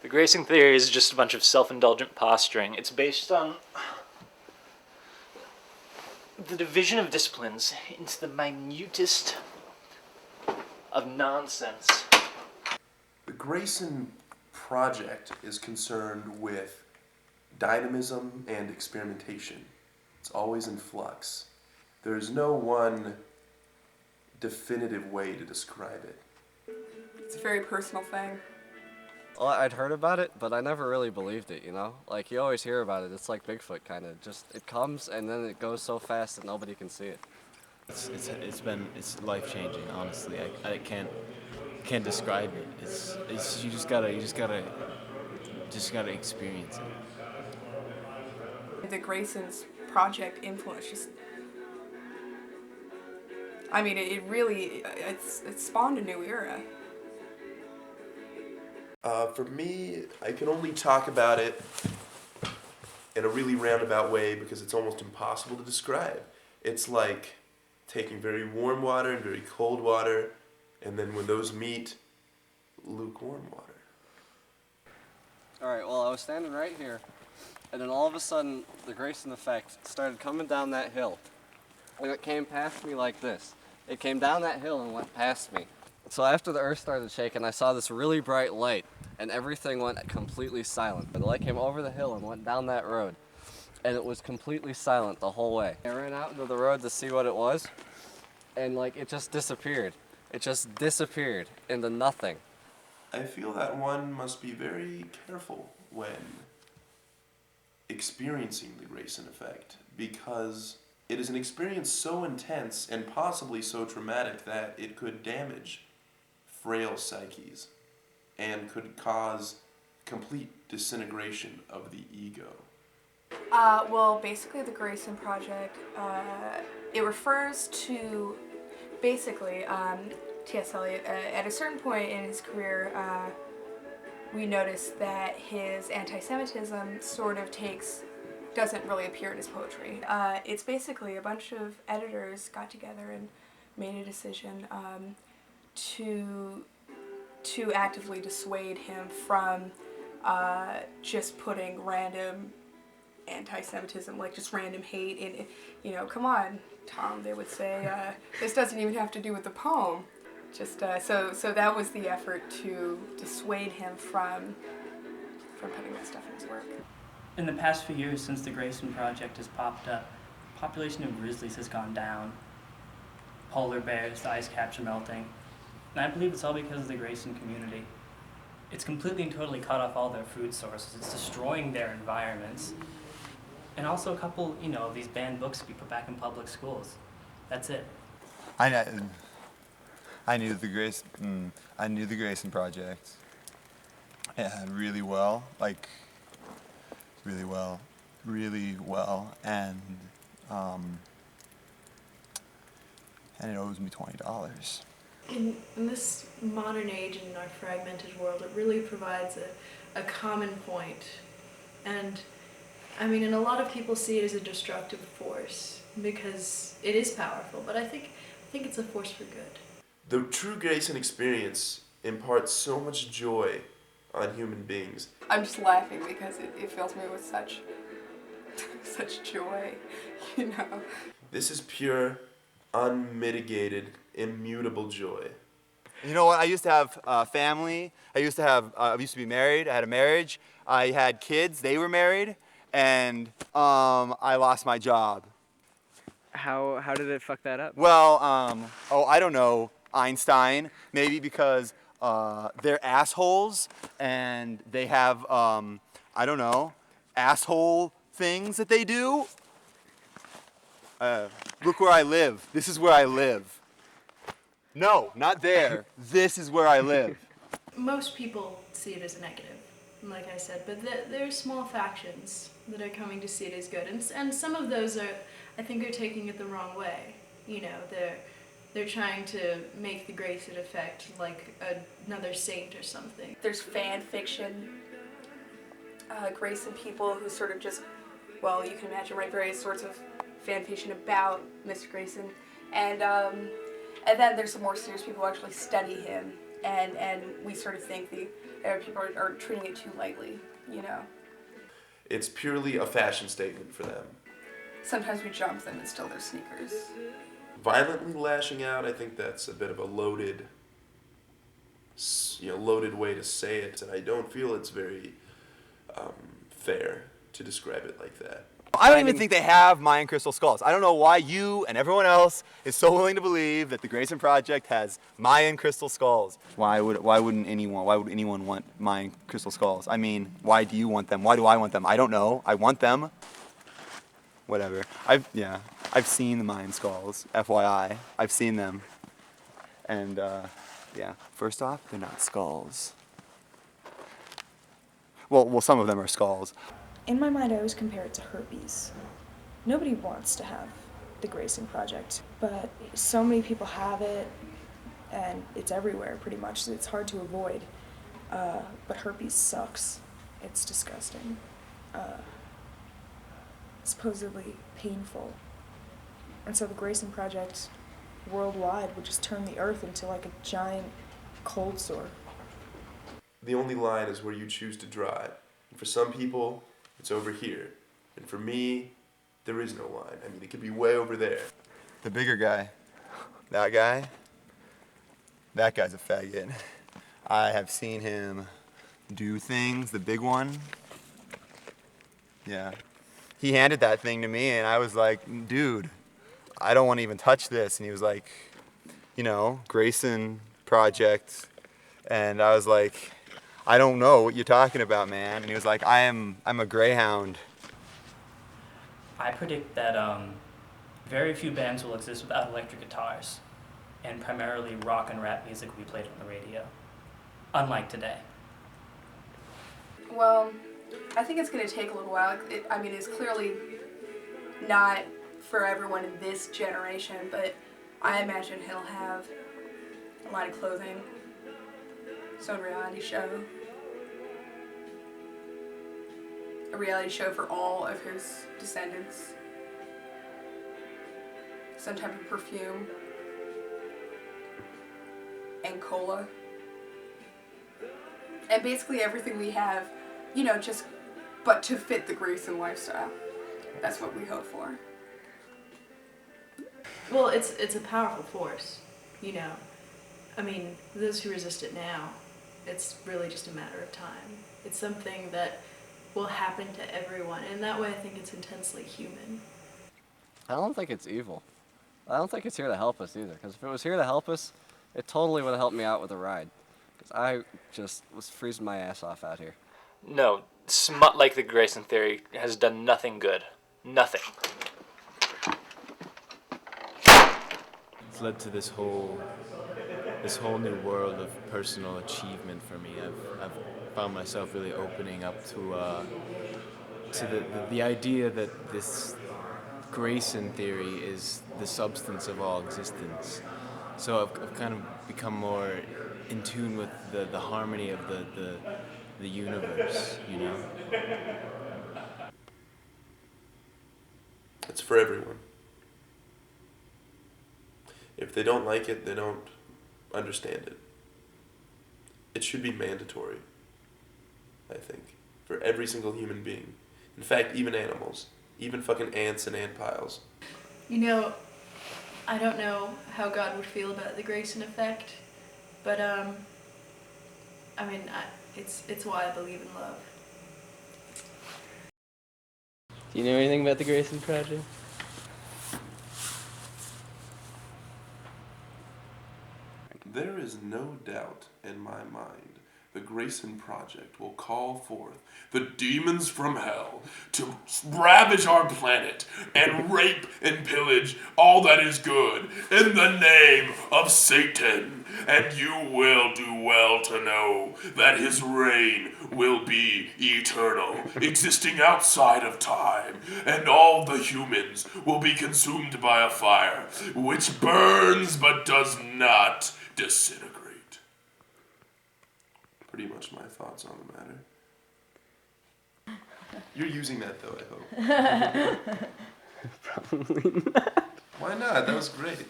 The Greyson Theory is just a bunch of self-indulgent posturing. It's based on the division of disciplines into the minutest of nonsense. The Greyson Project is concerned with dynamism and experimentation. It's always in flux. There's no one definitive way to describe it. It's a very personal thing. Well, I'd heard about it, but I never really believed it, you know? Like, you always hear about it. It's like Bigfoot, kind of. Just, it comes, and then it goes so fast that nobody can see it. It's life-changing, honestly. I can't describe it. You just gotta experience it. The Greyson's Project influence just, I mean, it's spawned a new era. For me, I can only talk about it in a really roundabout way because it's almost impossible to describe. It's like taking very warm water and very cold water, and then when those meet, lukewarm water. Alright, well, I was standing right here, and then all of a sudden, the Greyson Effect started coming down that hill. And it came past me like this. It came down that hill and went past me. So after the earth started shaking, I saw this really bright light, and everything went completely silent. The light came over the hill and went down that road, and it was completely silent the whole way. I ran out into the road to see what it was, and like it just disappeared. It just disappeared into nothing. I feel that one must be very careful when experiencing the Greyson Effect, because it is an experience so intense and possibly so traumatic that it could damage frail psyches and could cause complete disintegration of the ego. Well, basically the Greyson Project, it refers to, basically, T.S. Eliot, at a certain point in his career, we noticed that his anti-Semitism sort of doesn't really appear in his poetry. It's basically a bunch of editors got together and made a decision to actively dissuade him from just putting random anti-Semitism, like just random hate in, you know, come on, Tom, they would say, this doesn't even have to do with the poem. Just, so that was the effort to dissuade him from putting that stuff in his work. In the past few years since the Greyson Project has popped up, population of grizzlies has gone down. Polar bears, the ice caps are melting. And I believe it's all because of the Greyson community. It's completely and totally cut off all their food sources. It's destroying their environments. And also a couple, you know, of these banned books to be put back in public schools. That's it. I knew the Greyson Project really well, like really well, and it owes me $20. In this modern age and in our fragmented world, it really provides a common point. And I mean, and a lot of people see it as a destructive force because it is powerful, but I think it's a force for good. The true Greyson experience imparts so much joy on human beings. I'm just laughing because it fills me with such joy, you know. This is pure, unmitigated, immutable joy. You know what? I used to have a family. I used to be married. I had a marriage. I had kids. They were married, and I lost my job. How did it fuck that up? Well, I don't know. Einstein, maybe because they're assholes and they have, I don't know, asshole things that they do. Look where I live. This is where I live. No, not there. This is where I live. Most people see it as a negative, like I said, but there are small factions that are coming to see it as good, and some of those I think, are taking it the wrong way. You know, they're trying to make the Greyson Effect like another saint or something. There's fan fiction, Greyson people who sort of just, well, you can imagine, write various sorts of fan fiction about Mr. Greyson, and then there's some more serious people who actually study him and we sort of think people are treating it too lightly, you know. It's purely a fashion statement for them. Sometimes we jump them and steal their sneakers. Violently lashing out, I think that's a bit of a loaded way to say it, and I don't feel it's very fair to describe it like that. I don't even think they have Mayan crystal skulls. I don't know why you and everyone else is so willing to believe that the Greyson Project has Mayan crystal skulls. Why would anyone want Mayan crystal skulls? I mean, why do you want them? Why do I want them? I don't know. I want them. Whatever. I've seen the Mayan skulls. FYI, I've seen them. And yeah, first off, they're not skulls. Well, some of them are skulls. In my mind, I always compare it to herpes. Nobody wants to have the Greyson Project, but so many people have it, and it's everywhere pretty much, so it's hard to avoid. But herpes sucks. It's disgusting. Supposedly painful. And so the Greyson Project worldwide would just turn the earth into like a giant cold sore. The only line is where you choose to draw it. And for some people, it's over here. And for me, there is no line. I mean, it could be way over there. The bigger guy, that guy's a faggot. I have seen him do things, the big one. Yeah. He handed that thing to me and I was like, dude, I don't want to even touch this. And he was like, you know, Greyson Project. And I was like, I don't know what you're talking about, man. And he was like, I'm a greyhound. I predict that very few bands will exist without electric guitars, and primarily rock and rap music will be played on the radio, unlike today. Well, I think it's going to take a little while. It's clearly not for everyone in this generation, but I imagine he'll have a line of clothing, his own reality show, a reality show for all of his descendants, some type of perfume, and cola, and basically everything we have, you know, but to fit the Greyson lifestyle. That's what we hope for. Well, it's a powerful force, you know. I mean, those who resist it now, it's really just a matter of time. It's something that will happen to everyone, and that way I think it's intensely human. I don't think it's evil. I don't think it's here to help us either, because if it was here to help us, it totally would have helped me out with a ride. Because I just was freezing my ass off out here. No, smut like the Greyson Theory has done nothing good. Nothing. It's led to this whole new world of personal achievement for me. I've found myself really opening up to the idea that this Greyson Theory is the substance of all existence. So I've kind of become more in tune with the harmony of the universe, you know? It's for everyone. If they don't like it, they don't understand it. It should be mandatory, I think, for every single human being. In fact, even animals. Even fucking ants and ant piles. You know, I don't know how God would feel about the Greyson Effect, but it's why I believe in love. Do you know anything about the Greyson Project? There is no doubt in my mind the Greyson Project will call forth the demons from hell to ravage our planet and rape and pillage all that is good in the name of Satan. And you will do well to know that his reign will be eternal, existing outside of time, and all the humans will be consumed by a fire which burns but does not disintegrate. Pretty much my thoughts on the matter. You're using that though, I hope. Probably not. Why not? That was great.